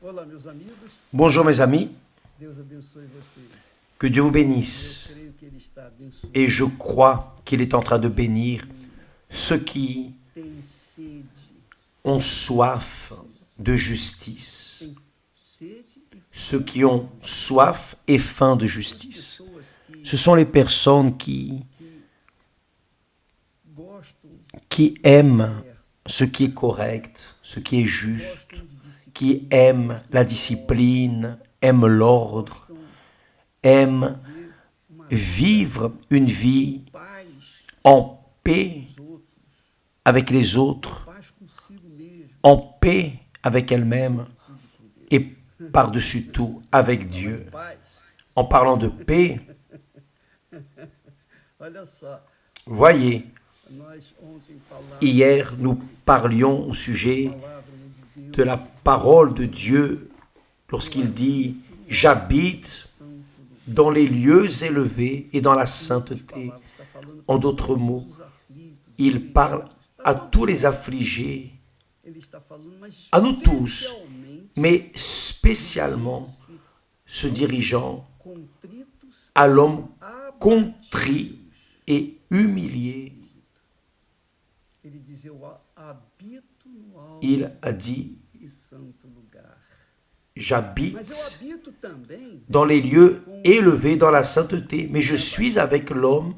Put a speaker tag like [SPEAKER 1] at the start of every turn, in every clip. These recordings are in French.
[SPEAKER 1] Olá, meus amigos.
[SPEAKER 2] Bonjour mes amis,
[SPEAKER 1] Deus abençoe vocês.
[SPEAKER 2] que Dieu vous
[SPEAKER 1] Eu
[SPEAKER 2] bénisse.
[SPEAKER 1] creio que Ele está abençoando
[SPEAKER 2] Et je crois qu'il est en train de bénir
[SPEAKER 1] que
[SPEAKER 2] ceux qui
[SPEAKER 1] tem sede,
[SPEAKER 2] ont soif de justice.
[SPEAKER 1] tem sede e
[SPEAKER 2] Ceux qui ont soif et faim de justice.
[SPEAKER 1] pessoas
[SPEAKER 2] Ce sont les personnes
[SPEAKER 1] que gostam
[SPEAKER 2] qui aiment ce qui est correct, ce qui est juste,
[SPEAKER 1] de disciplina,
[SPEAKER 2] qui aiment la discipline, aiment l'ordre, aiment
[SPEAKER 1] viver uma
[SPEAKER 2] vivre une vie
[SPEAKER 1] paz
[SPEAKER 2] en paix
[SPEAKER 1] com os outros,
[SPEAKER 2] avec les autres,
[SPEAKER 1] paz consigo mesmo,
[SPEAKER 2] en paix avec elle-même
[SPEAKER 1] tudo com Deus.
[SPEAKER 2] et par-dessus tout avec Dieu.
[SPEAKER 1] Paz,
[SPEAKER 2] En parlant de paix,
[SPEAKER 1] olha só,
[SPEAKER 2] voyez,
[SPEAKER 1] nós ontem falávamos
[SPEAKER 2] hier nous parlions au sujet
[SPEAKER 1] da palavra de Deus,
[SPEAKER 2] de la parole de Dieu lorsqu'il dit « J'habite
[SPEAKER 1] santo do
[SPEAKER 2] dans les lieux élevés et dans la sainteté
[SPEAKER 1] palavra, está falando ».
[SPEAKER 2] En d'autres mots,
[SPEAKER 1] dos aflitos,
[SPEAKER 2] il parle à tous les affligés,
[SPEAKER 1] ele está falando, mas
[SPEAKER 2] à nous tous,
[SPEAKER 1] especialmente
[SPEAKER 2] mais spécialement se dirigeant
[SPEAKER 1] contritos,
[SPEAKER 2] à l'homme
[SPEAKER 1] abatidos.
[SPEAKER 2] contrit et humilié.
[SPEAKER 1] Ele diz, eu habito no alto
[SPEAKER 2] Il a dit
[SPEAKER 1] e santo lugar.
[SPEAKER 2] «
[SPEAKER 1] Mas eu
[SPEAKER 2] J'habite
[SPEAKER 1] habito também
[SPEAKER 2] dans les lieux élevés dans la sainteté, mais je suis avec l'homme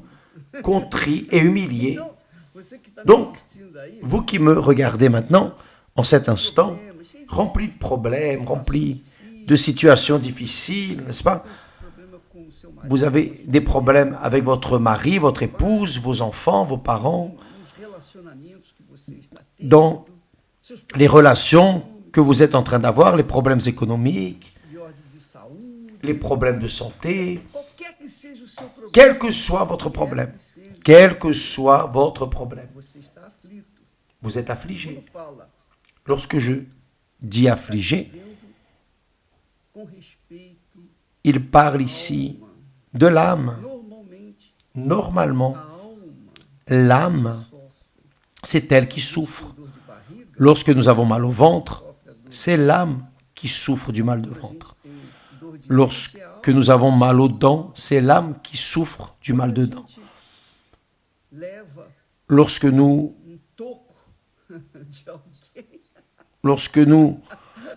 [SPEAKER 2] contrit et humilié.
[SPEAKER 1] Então, você que está me
[SPEAKER 2] Donc,
[SPEAKER 1] assistindo aí,
[SPEAKER 2] Vous qui me regardez maintenant, en cet instant,
[SPEAKER 1] problema, cheio de
[SPEAKER 2] rempli de problèmes, rempli de situations difficiles, n'est-ce pas?
[SPEAKER 1] problema com o seu marido,
[SPEAKER 2] Vous avez des problèmes avec votre mari, votre épouse, vos enfants, vos parents,
[SPEAKER 1] nos relacionamentos que você está tendo,
[SPEAKER 2] dans
[SPEAKER 1] seus
[SPEAKER 2] les relations que vous êtes en train d'avoir, les problèmes économiques,
[SPEAKER 1] de ordem de saúde,
[SPEAKER 2] les problèmes de santé,
[SPEAKER 1] qualquer que seja o seu problema,
[SPEAKER 2] quel que soit votre problème, quel que soit votre problème,
[SPEAKER 1] você está aflito.
[SPEAKER 2] vous êtes
[SPEAKER 1] Quando
[SPEAKER 2] affligé.
[SPEAKER 1] fala
[SPEAKER 2] Lorsque je dis affligé,
[SPEAKER 1] dizendo com respeito,
[SPEAKER 2] il parle ici de l'âme.
[SPEAKER 1] normalmente
[SPEAKER 2] Normalement,
[SPEAKER 1] a alma
[SPEAKER 2] l'âme,
[SPEAKER 1] sofre
[SPEAKER 2] c'est elle qui souffre.
[SPEAKER 1] dor de barriga,
[SPEAKER 2] Lorsque nous avons mal au ventre,
[SPEAKER 1] sofre a dor
[SPEAKER 2] c'est l'âme qui souffre du mal de ventre.
[SPEAKER 1] tem dor de
[SPEAKER 2] Lorsque
[SPEAKER 1] é a alma.
[SPEAKER 2] nous avons mal aux dents, c'est l'âme qui souffre du mal de dents.
[SPEAKER 1] A gente leva
[SPEAKER 2] Lorsque nous,
[SPEAKER 1] toco de alguém,
[SPEAKER 2] lorsque nous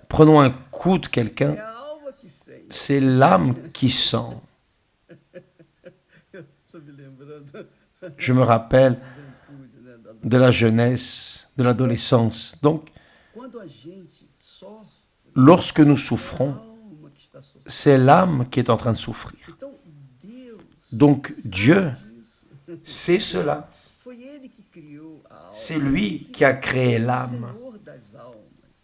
[SPEAKER 2] prenons un coup de quelqu'un,
[SPEAKER 1] é a alma que sente.
[SPEAKER 2] c'est l'âme qui sent.
[SPEAKER 1] Estou me lembrando da
[SPEAKER 2] Je me rappelle
[SPEAKER 1] juventude, né?
[SPEAKER 2] de la jeunesse, de l'adolescence. Donc,
[SPEAKER 1] Quando a gente sofre,
[SPEAKER 2] lorsque nous
[SPEAKER 1] é a
[SPEAKER 2] souffrons,
[SPEAKER 1] alma que está sofrendo.
[SPEAKER 2] c'est l'âme qui est en train de souffrir.
[SPEAKER 1] Então, Deus
[SPEAKER 2] Donc, Dieu
[SPEAKER 1] disso.
[SPEAKER 2] sait cela.
[SPEAKER 1] Foi Ele que criou a alma.
[SPEAKER 2] C'est lui qui a créé
[SPEAKER 1] O
[SPEAKER 2] l'âme.
[SPEAKER 1] Senhor das almas.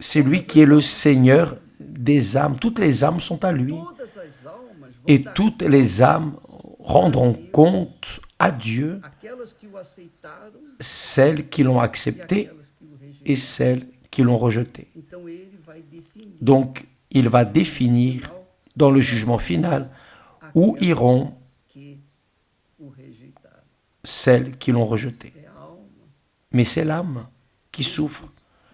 [SPEAKER 2] C'est lui qui est le Seigneur des âmes. Toutes les âmes sont à lui.
[SPEAKER 1] Todas as almas vão
[SPEAKER 2] Et
[SPEAKER 1] dar
[SPEAKER 2] toutes les âmes rendront compte à Dieu,
[SPEAKER 1] aquelas que o aceitaram
[SPEAKER 2] celles qui l'ont
[SPEAKER 1] e
[SPEAKER 2] accepté
[SPEAKER 1] aquelas que o rejeitaram.
[SPEAKER 2] et celles qui l'ont rejeté.
[SPEAKER 1] Então Ele vai definir
[SPEAKER 2] Donc, il va définir dans le jugement final où iront
[SPEAKER 1] que o rejeitaram.
[SPEAKER 2] celles qui l'ont rejeté.
[SPEAKER 1] É a alma.
[SPEAKER 2] Mais c'est l'âme qui souffre.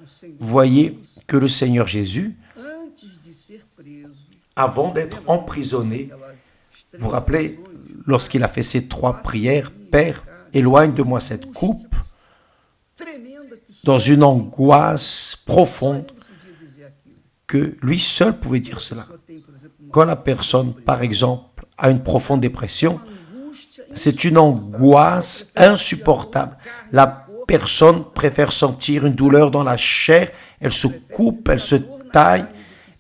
[SPEAKER 1] O Senhor,
[SPEAKER 2] Voyez que le Seigneur Jésus,
[SPEAKER 1] antes de ser preso,
[SPEAKER 2] avant d'être emprisonné,
[SPEAKER 1] aquelas
[SPEAKER 2] vous vous rappelez, lorsqu'il a fait ces trois prières, « Père, éloigne de moi cette coupe »,
[SPEAKER 1] tremenda que só
[SPEAKER 2] dans une angoisse profonde,
[SPEAKER 1] ele podia dizer aquilo.
[SPEAKER 2] que lui seul pouvait dire cela.
[SPEAKER 1] Só tem, por exemplo, uma
[SPEAKER 2] Quand la personne, par exemple, a une profonde dépression,
[SPEAKER 1] angústia
[SPEAKER 2] c'est une angoisse insupportable. La personne préfère sentir une douleur dans la chair, elle se coupe, elle se taille,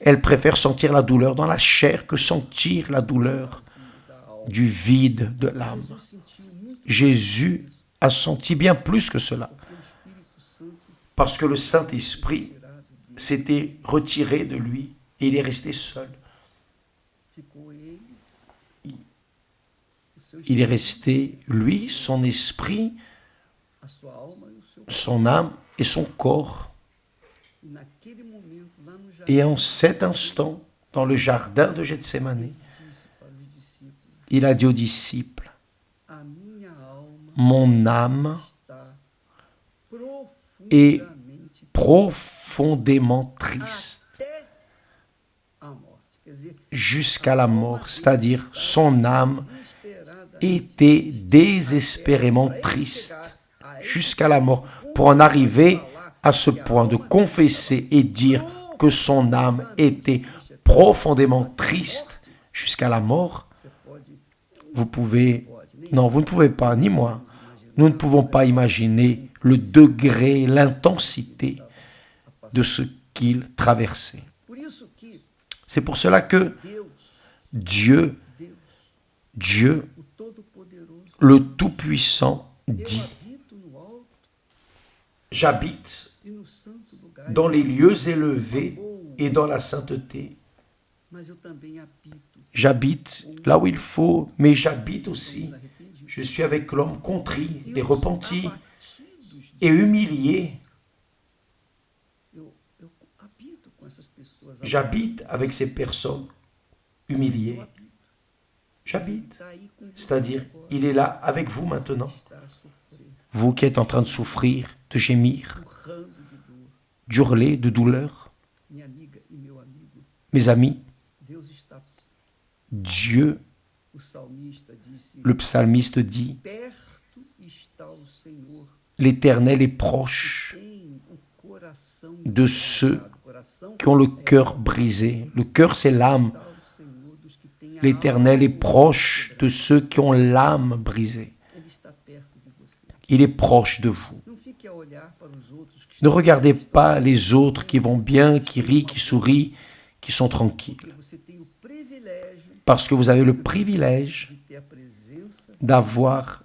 [SPEAKER 2] elle préfère sentir la douleur dans la chair que sentir la douleur
[SPEAKER 1] da alma.
[SPEAKER 2] du vide de l'âme.
[SPEAKER 1] Jesus sentiu muito
[SPEAKER 2] Jésus a senti bien plus que cela,
[SPEAKER 1] porque o Espírito Santo
[SPEAKER 2] parce que le Saint-Esprit
[SPEAKER 1] tirado dele.
[SPEAKER 2] s'était retiré de lui et il est resté seul.
[SPEAKER 1] Ficou ele, o seu
[SPEAKER 2] Il est
[SPEAKER 1] espírito,
[SPEAKER 2] resté, lui, son esprit,
[SPEAKER 1] a sua alma e o seu
[SPEAKER 2] son âme et son corps.
[SPEAKER 1] E naquele momento, lá no jardim,
[SPEAKER 2] Et en cet instant, dans le jardin de Gethsémane,
[SPEAKER 1] ele disse para os discípulos:
[SPEAKER 2] il a dit aux disciples,
[SPEAKER 1] A minha alma
[SPEAKER 2] mon âme
[SPEAKER 1] está
[SPEAKER 2] est
[SPEAKER 1] profundamente
[SPEAKER 2] profondément triste,
[SPEAKER 1] até
[SPEAKER 2] jusqu'à la mort, c'est-à-dire son âme était désespérément triste jusqu'à la mort, pour en arriver à ce point de confesser et dire que son âme était profondément triste jusqu'à la mort. Vous ne pouvez pas, ni moi, nous ne pouvons pas imaginer le degré, l'intensité de ce qu'il traversait. C'est pour cela que Dieu, le Tout-Puissant, dit: j'habite dans les lieux élevés et dans la sainteté. J'habite là où il faut, mais j'habite aussi. Je suis avec l'homme contrit et repenti et humilié. J'habite avec ces personnes humiliées. J'habite. C'est-à-dire, il est là avec vous maintenant. Vous qui êtes en train de souffrir, de gémir, d'hurler, de douleur. Mes amis, Dieu, le psalmiste dit, l'Éternel est proche de ceux qui ont le cœur brisé. Le cœur, c'est l'âme. L'Éternel est proche de ceux qui ont l'âme brisée. Il est proche de vous. Ne regardez pas les autres qui vont bien, qui rient, qui sourient, qui sont tranquilles. Parce que vous avez le privilège d'avoir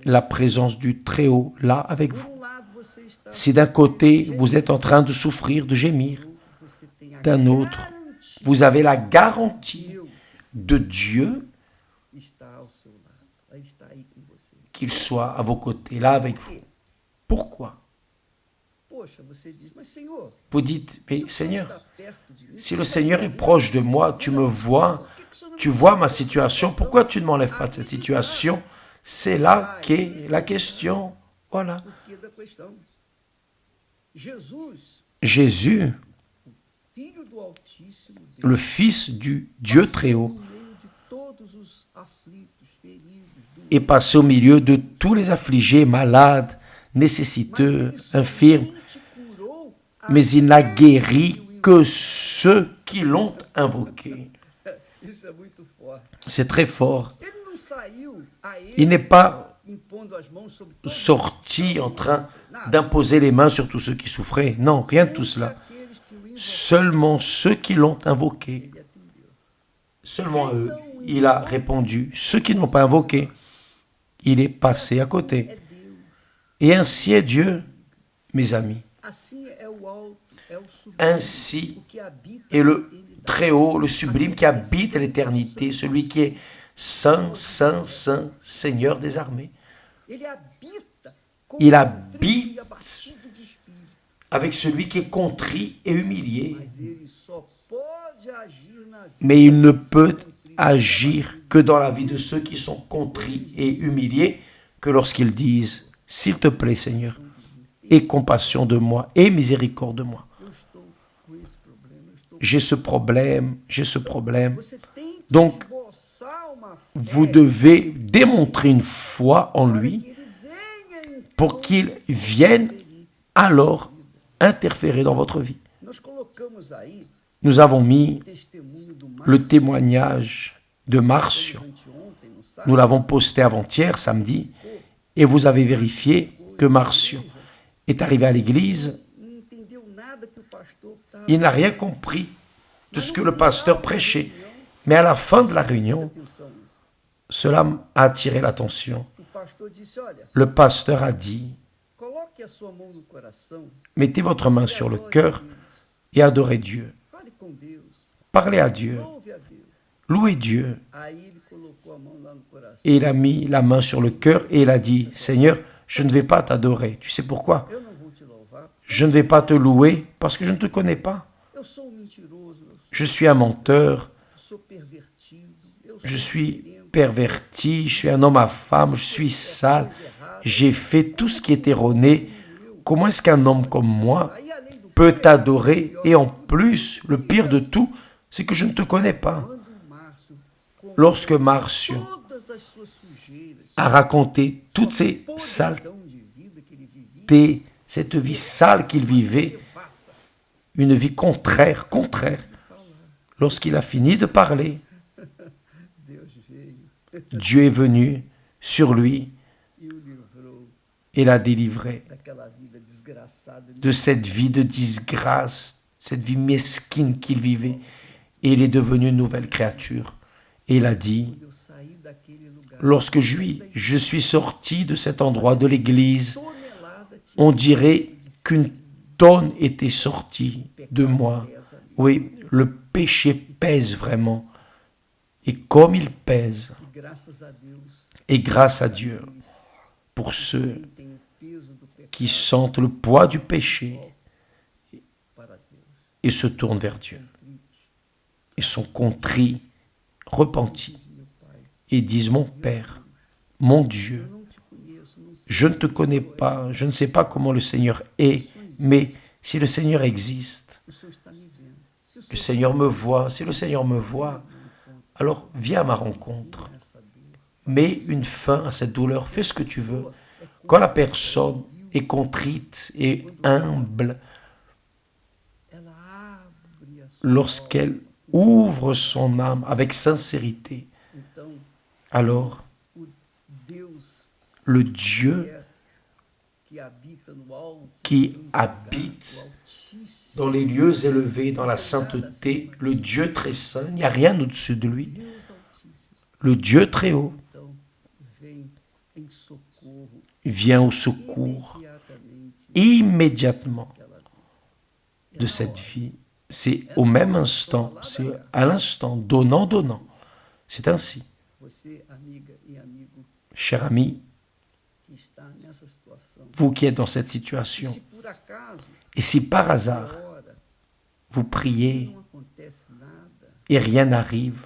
[SPEAKER 2] la présence du Très-Haut là avec vous. Si d'un côté, vous êtes en train de souffrir, de gémir, d'un autre, vous avez la garantie de Dieu qu'il soit à vos côtés, là avec vous. Pourquoi? Vous dites, mais Seigneur, si le Seigneur est proche de moi, tu me vois, tu vois ma situation, pourquoi tu ne m'enlèves pas de cette situation? C'est là qu'est la question. Voilà. Jésus, le Fils du Dieu Très-Haut, est passé au milieu de tous les affligés, malades, nécessiteux, infirmes, mais il n'a guéri que ceux qui l'ont invoqué. C'est très fort. Il n'est pas sorti en train d'imposer les mains sur tous ceux qui souffraient. Non, rien de tout cela. Seulement ceux qui l'ont invoqué. Seulement à eux, il a répondu. Ceux qui n'ont pas invoqué, il est passé à côté. Et ainsi est Dieu, mes amis. Ainsi est le Très-Haut, le sublime qui habite à l'éternité, celui qui est Saint, Saint, Saint, Seigneur des armées. Il habite avec celui qui est contrit et humilié. Mais il ne peut agir que dans la vie de ceux qui sont contrits et humiliés, que lorsqu'ils disent, s'il te plaît Seigneur, aie compassion de moi, aie miséricorde de moi. J'ai ce problème. Donc, vous devez démontrer une foi en lui pour qu'il vienne alors interférer dans votre vie. Nous avons mis le témoignage de Marcio. Nous l'avons posté avant-hier, samedi, et vous avez vérifié que Marcio est arrivé à l'église. Il n'a rien compris de ce que le pasteur prêchait. Mais à la fin de la réunion, cela a attiré l'attention. Le pasteur a dit, mettez votre main sur le cœur et adorez Dieu. Parlez à Dieu. Louez Dieu. Et il a mis la main sur le cœur et il a dit, Seigneur, je ne vais pas t'adorer. Tu sais pourquoi? Je ne vais pas te louer parce que je ne te connais pas. Je suis un menteur. Je suis perverti. Je suis un homme à femme. Je suis sale. J'ai fait tout ce qui est erroné. Comment est-ce qu'un homme comme moi peut t'adorer? Et en plus, le pire de tout, c'est que je ne te connais pas.
[SPEAKER 1] Quando Márcio, com
[SPEAKER 2] Lorsque Marcio
[SPEAKER 1] todas as suas sujeiras,
[SPEAKER 2] a raconté toutes
[SPEAKER 1] sua
[SPEAKER 2] ces saletés,
[SPEAKER 1] podridão de vida que ele vivia,
[SPEAKER 2] cette vie sale qu'il vivait,
[SPEAKER 1] devassa
[SPEAKER 2] une vie contraire,
[SPEAKER 1] de falar.
[SPEAKER 2] lorsqu'il a fini de parler,
[SPEAKER 1] Deus veio
[SPEAKER 2] Dieu est venu sur lui
[SPEAKER 1] e o livrou
[SPEAKER 2] et l'a délivré
[SPEAKER 1] daquela vida desgraçada.
[SPEAKER 2] de cette vie de disgrâce, cette vie mesquine qu'il vivait. Et il est devenu une nouvelle créature. Et il a dit,
[SPEAKER 1] Quando eu saí daquele lugar,
[SPEAKER 2] lorsque je suis sorti de cet endroit de l'église,
[SPEAKER 1] tonelada tinha
[SPEAKER 2] on dirait qu'une tonne était sortie de moi.
[SPEAKER 1] pesa ali.
[SPEAKER 2] Oui, le péché pèse vraiment. Et comme il pèse,
[SPEAKER 1] E graças a Deus,
[SPEAKER 2] et grâce à Dieu, pour ceux
[SPEAKER 1] quem tem o peso do pecado
[SPEAKER 2] qui sentent le poids du péché
[SPEAKER 1] para Deus,
[SPEAKER 2] et se tournent vers Dieu,
[SPEAKER 1] triste,
[SPEAKER 2] et sont contrits, repentis,
[SPEAKER 1] diz meu Pai,
[SPEAKER 2] et disent, mon Père, mon Dieu,
[SPEAKER 1] eu não te conheço, não sei
[SPEAKER 2] je ne te connais pas, je ne sais pas comment le Seigneur est, mais si le Seigneur existe,
[SPEAKER 1] o Senhor está me vendo. Se o
[SPEAKER 2] le
[SPEAKER 1] Senhor
[SPEAKER 2] Seigneur me voit, si le Seigneur me voit, alors viens à ma rencontre.
[SPEAKER 1] essa dor,
[SPEAKER 2] Mets une fin à cette douleur, fais ce que tu veux. Quand la personne est contrite et humble,
[SPEAKER 1] ela abre a sua
[SPEAKER 2] lorsqu'elle ouvre son âme avec sincérité,
[SPEAKER 1] Então,
[SPEAKER 2] alors
[SPEAKER 1] o Deus
[SPEAKER 2] le Dieu
[SPEAKER 1] que habita no alto,
[SPEAKER 2] qui
[SPEAKER 1] no
[SPEAKER 2] habite
[SPEAKER 1] Altíssimo,
[SPEAKER 2] dans les lieux élevés, dans la sainteté, le Dieu très saint, il n'y a rien au-dessus de lui,
[SPEAKER 1] Deus Altíssimo,
[SPEAKER 2] le Dieu très haut
[SPEAKER 1] então vem em socorro
[SPEAKER 2] vient au secours
[SPEAKER 1] imediatamente
[SPEAKER 2] immédiatement de cette vie. C'est au même instant, c'est à l'instant, donnant, donnant. C'est ainsi,
[SPEAKER 1] você, amiga e amigo
[SPEAKER 2] cher ami,
[SPEAKER 1] que está nessa situação.
[SPEAKER 2] vous qui êtes dans cette situation,
[SPEAKER 1] Se por acaso,
[SPEAKER 2] et si par hasard
[SPEAKER 1] ora,
[SPEAKER 2] vous priez
[SPEAKER 1] não acontece nada,
[SPEAKER 2] et rien n'arrive,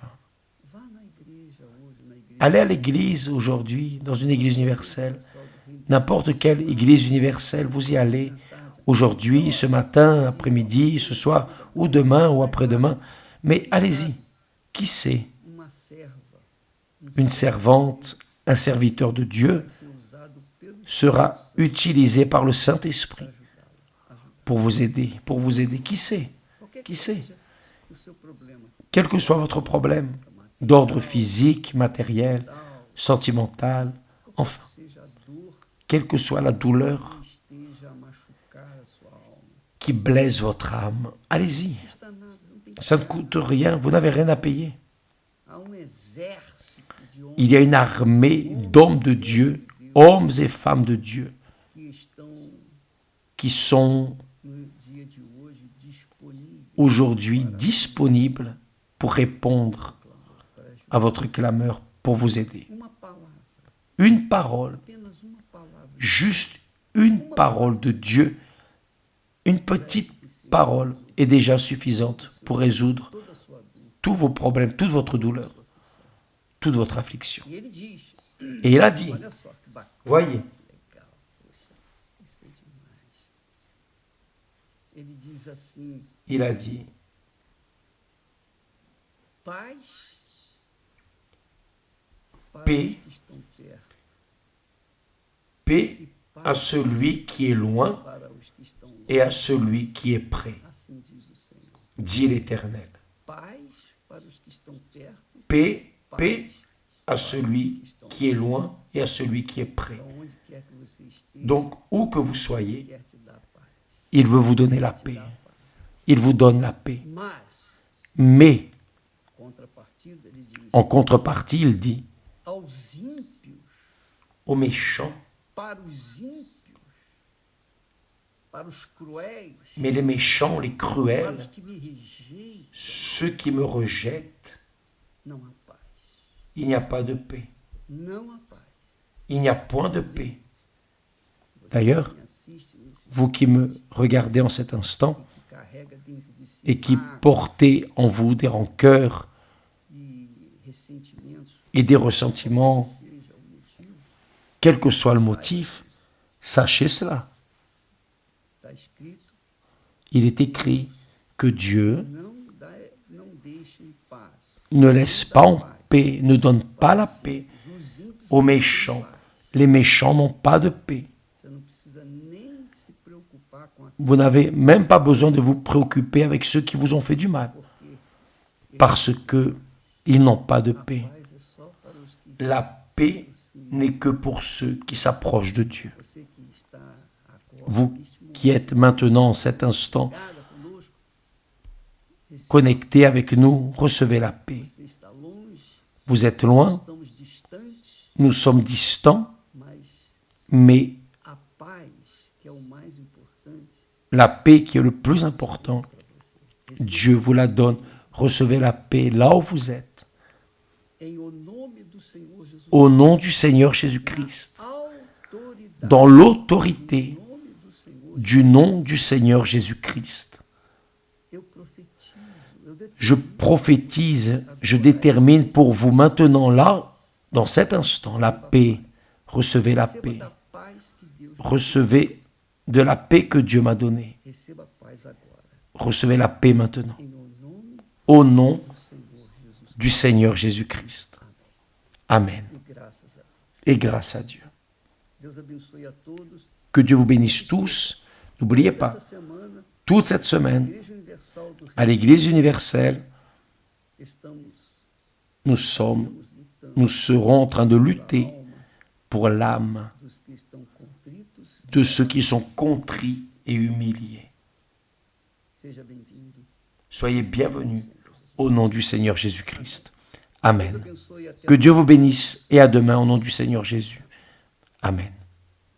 [SPEAKER 1] vá na igreja hoje, na igreja
[SPEAKER 2] allez à l'église aujourd'hui, dans une église universelle,
[SPEAKER 1] pessoal do reino
[SPEAKER 2] n'importe quelle église universelle, vous y allez aujourd'hui, ce matin, après-midi, ce soir, ou demain, ou après-demain, mais allez-y. Qui sait,
[SPEAKER 1] uma serva,
[SPEAKER 2] une servante, un serviteur de Dieu
[SPEAKER 1] vai ser usado pelo
[SPEAKER 2] sera utilisé par le Saint-Esprit pour vous aider, Qui sait,
[SPEAKER 1] qualquer
[SPEAKER 2] qui
[SPEAKER 1] que
[SPEAKER 2] sait,
[SPEAKER 1] seja o seu problema
[SPEAKER 2] quel que soit votre problème, d'ordre physique, matériel, sentimental, enfin,
[SPEAKER 1] seja a dor
[SPEAKER 2] quelle que soit la douleur
[SPEAKER 1] que esteja a machucar a sua alma.
[SPEAKER 2] qui blesse votre âme, allez-y.
[SPEAKER 1] Não custa nada, não tem
[SPEAKER 2] Ça ne coûte rien, vous n'avez rien à payer.
[SPEAKER 1] há exército de homens
[SPEAKER 2] Il y a une armée d'hommes de Dieu, hommes et femmes de Dieu,
[SPEAKER 1] que estão
[SPEAKER 2] qui sont
[SPEAKER 1] no dia de hoje disponíveis
[SPEAKER 2] aujourd'hui disponibles pour répondre à votre clameur, pour vous aider.
[SPEAKER 1] uma palavra,
[SPEAKER 2] Une parole,
[SPEAKER 1] apenas uma palavra
[SPEAKER 2] juste une parole de Dieu, une petite parole est déjà suffisante pour résoudre
[SPEAKER 1] toda a sua dor.
[SPEAKER 2] tous vos problèmes, toute votre douleur, toute votre affliction.
[SPEAKER 1] E ele diz,
[SPEAKER 2] Et il a dit,
[SPEAKER 1] olha só que bacana,
[SPEAKER 2] voyez,
[SPEAKER 1] legal, poxa, isso é demais. Ele diz assim,
[SPEAKER 2] il a dit,
[SPEAKER 1] paz para
[SPEAKER 2] Paix.
[SPEAKER 1] os que estão perto
[SPEAKER 2] paix
[SPEAKER 1] e
[SPEAKER 2] à
[SPEAKER 1] paz
[SPEAKER 2] celui qui est loin
[SPEAKER 1] para os que estão longe.
[SPEAKER 2] et à celui qui est près,
[SPEAKER 1] Assim diz o Senhor.
[SPEAKER 2] dit l'Éternel.
[SPEAKER 1] Paz para os que estão perto,
[SPEAKER 2] Paix,
[SPEAKER 1] paz
[SPEAKER 2] paix à celui qui est loin et à celui qui est près.
[SPEAKER 1] para onde quer que você esteja,
[SPEAKER 2] Donc, où que vous soyez,
[SPEAKER 1] quer te dar paz.
[SPEAKER 2] il veut vous donner la paix. Il vous donne la paix.
[SPEAKER 1] Mas,
[SPEAKER 2] Mais,
[SPEAKER 1] contrapartida, ele diz,
[SPEAKER 2] en contrepartie, il dit
[SPEAKER 1] aos ímpios,
[SPEAKER 2] aux méchants,
[SPEAKER 1] para os ímpios, para os cruéis,
[SPEAKER 2] mais les méchants, les
[SPEAKER 1] para
[SPEAKER 2] cruels,
[SPEAKER 1] os que me rejeitam,
[SPEAKER 2] ceux qui me rejettent,
[SPEAKER 1] não há paz.
[SPEAKER 2] il n'y a pas de paix.
[SPEAKER 1] Não há paz.
[SPEAKER 2] Il n'y a point de paix.
[SPEAKER 1] Você
[SPEAKER 2] D'ailleurs,
[SPEAKER 1] que me assiste nesse
[SPEAKER 2] vous qui me regardez en cet instant
[SPEAKER 1] que carrega dentro de si
[SPEAKER 2] et qui
[SPEAKER 1] mágoa
[SPEAKER 2] portez en vous des rancœurs
[SPEAKER 1] e ressentimentos,
[SPEAKER 2] et des ressentiments,
[SPEAKER 1] seja o motivo,
[SPEAKER 2] quel que soit le motif, sachez cela.
[SPEAKER 1] está escrito,
[SPEAKER 2] Il est écrit que Dieu
[SPEAKER 1] não deixa
[SPEAKER 2] ne laisse pas en paix, ne donne pas la paix
[SPEAKER 1] Os ímpios
[SPEAKER 2] aux méchants. Les méchants n'ont pas de paix.
[SPEAKER 1] você não precisa nem se preocupar com
[SPEAKER 2] Vous n'avez même pas besoin de vous préoccuper avec ceux qui vous ont fait du mal,
[SPEAKER 1] porque
[SPEAKER 2] parce que ils n'ont pas de paix.
[SPEAKER 1] a paz é só para os que
[SPEAKER 2] La paix n'est que pour ceux qui s'approchent de Dieu.
[SPEAKER 1] você que está agora
[SPEAKER 2] Vous
[SPEAKER 1] neste momento
[SPEAKER 2] qui êtes maintenant, en cet instant,
[SPEAKER 1] ligada conosco,
[SPEAKER 2] connectés avec nous, recevez la paix.
[SPEAKER 1] você está longe,
[SPEAKER 2] Vous êtes loin,
[SPEAKER 1] estamos distantes,
[SPEAKER 2] nous sommes distants,
[SPEAKER 1] mas
[SPEAKER 2] mais
[SPEAKER 1] a paz, que é o mais importante,
[SPEAKER 2] la paix qui est le plus important,
[SPEAKER 1] para você.
[SPEAKER 2] Dieu vous la donne. Recevez la paix là où vous êtes.
[SPEAKER 1] Em o nome do Senhor Jesus,
[SPEAKER 2] Au nom du Seigneur Jésus-Christ,
[SPEAKER 1] autoridade,
[SPEAKER 2] dans l'autorité
[SPEAKER 1] em nome do Senhor,
[SPEAKER 2] du nom du Seigneur Jésus-Christ,
[SPEAKER 1] eu profetizo, eu
[SPEAKER 2] je prophétise, je détermine pour vous maintenant là, dans cet instant, la paix. Recevez la
[SPEAKER 1] receba
[SPEAKER 2] paix.
[SPEAKER 1] da paz que Deus
[SPEAKER 2] Recevez de la paix que Dieu m'a donnée.
[SPEAKER 1] receba a paz agora,
[SPEAKER 2] Recevez la paix maintenant.
[SPEAKER 1] em o nome
[SPEAKER 2] Au nom
[SPEAKER 1] do Senhor Jesus.
[SPEAKER 2] du Seigneur Jésus-Christ. Amen.
[SPEAKER 1] E graças a Deus.
[SPEAKER 2] Et grâce à Dieu.
[SPEAKER 1] Deus abençoe a todos.
[SPEAKER 2] Que Dieu vous bénisse tous. N'oubliez pas,
[SPEAKER 1] Essa semana,
[SPEAKER 2] toute cette semaine,
[SPEAKER 1] Igreja Universal do
[SPEAKER 2] à
[SPEAKER 1] Rio,
[SPEAKER 2] l'Église universelle,
[SPEAKER 1] estamos
[SPEAKER 2] nous sommes,
[SPEAKER 1] lutando
[SPEAKER 2] nous serons en train de lutter
[SPEAKER 1] alma
[SPEAKER 2] pour l'âme
[SPEAKER 1] dos que estão contritos.
[SPEAKER 2] de ceux qui sont contrits et humiliés.
[SPEAKER 1] Seja bem-vindo.
[SPEAKER 2] Soyez bienvenus au nom du Seigneur Jésus-Christ. Amen.
[SPEAKER 1] Deus abençoe até
[SPEAKER 2] Que Dieu vous bénisse et à demain au nom du Seigneur Jésus. Amen.